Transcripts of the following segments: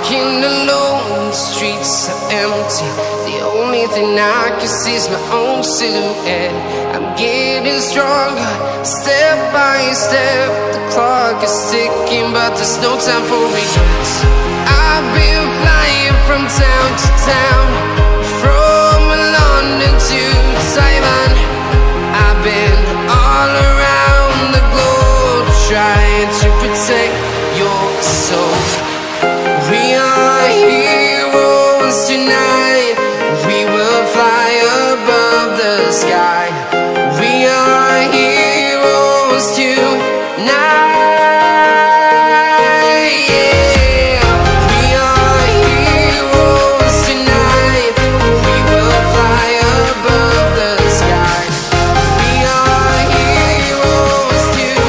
Walking alone, the streets are empty. The only thing I can see is my own silhouette. I'm getting stronger, step by step. The clock is ticking, but there's no time for regrets. I've been flying from town to town, from London to Taiwan. I've been all around the globe, trying to protect your soul. We are heroes tonight. We will fly above the sky. We are heroes tonight. Yeah. We are heroes tonight. We will fly above the sky. We are heroes tonight.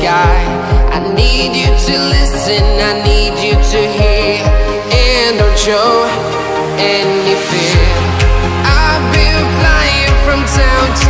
I need you to listen, I need you to hear, and don't show any fear. I've been flying from town to